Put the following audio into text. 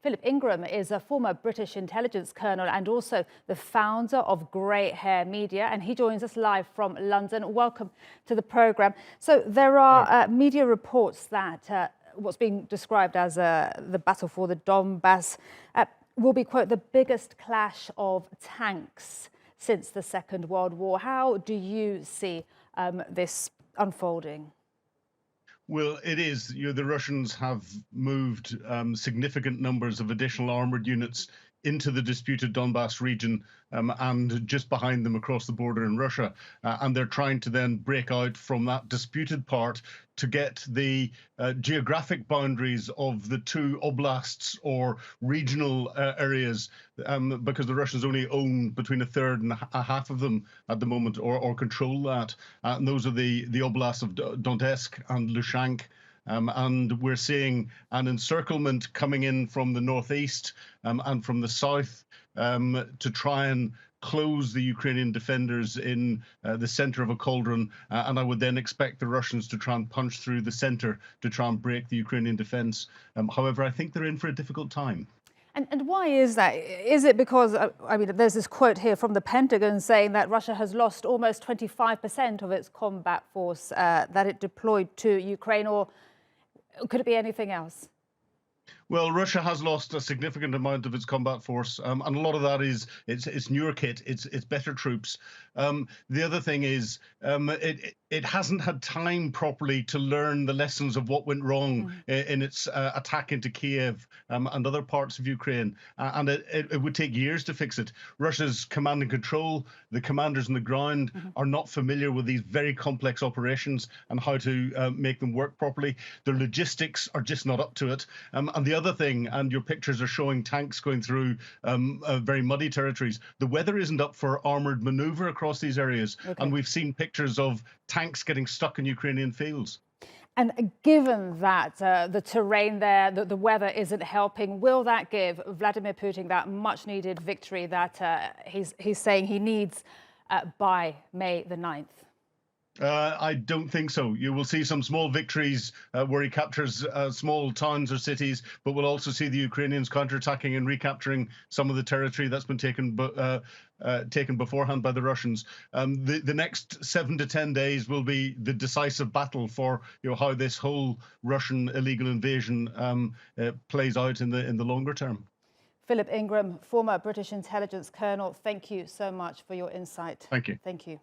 Philip Ingram is a former British intelligence colonel and also the founder of Grey Hair Media, and he joins us live from London. Welcome to the programme. So there are media reports that what's being described as the battle for the Donbass will be, quote, the biggest clash of tanks since the Second World War. How do you see this unfolding? Well, it is. The Russians have moved significant numbers of additional armored units into the disputed Donbass region and just behind them across the border in Russia. And they're trying to then break out from that disputed part to get the geographic boundaries of the two oblasts or regional areas, because the Russians only own between a third and a half of them at the moment, or control that. And those are the oblasts of Donetsk and Luhansk. And we're seeing an encirclement coming in from the northeast and from the south to try and close the Ukrainian defenders in the center of a cauldron. And I would then expect the Russians to try and punch through the center to try and break the Ukrainian defense. However, I think they're in for a difficult time. And why is that? Is it because, I mean, there's this quote here from the Pentagon saying that Russia has lost almost 25% of its combat force that it deployed to Ukraine, or could it be anything else? Well, Russia has lost a significant amount of its combat force, and a lot of that is it's newer kit, it's better troops. The other thing is it hasn't had time properly to learn the lessons of what went wrong in its attack into Kiev and other parts of Ukraine, and it would take years to fix it. Russia's command and control, the commanders on the ground are not familiar with these very complex operations and how to make them work properly. Their logistics are just not up to it. And the other thing, and your pictures are showing tanks going through very muddy territories, the weather isn't up for armored maneuver across these areas. Okay. And we've seen pictures of tanks getting stuck in Ukrainian fields. And given that the terrain there, the weather isn't helping, will that give Vladimir Putin that much needed victory that he's saying he needs by May the 9th? I don't think so. You will see some small victories where he captures small towns or cities, but we'll also see the Ukrainians counterattacking and recapturing some of the territory that's been taken beforehand by the Russians. The next 7 to 10 days will be the decisive battle for how this whole Russian illegal invasion plays out in the longer term. Philip Ingram, former British intelligence colonel, thank you so much for your insight. Thank you. Thank you.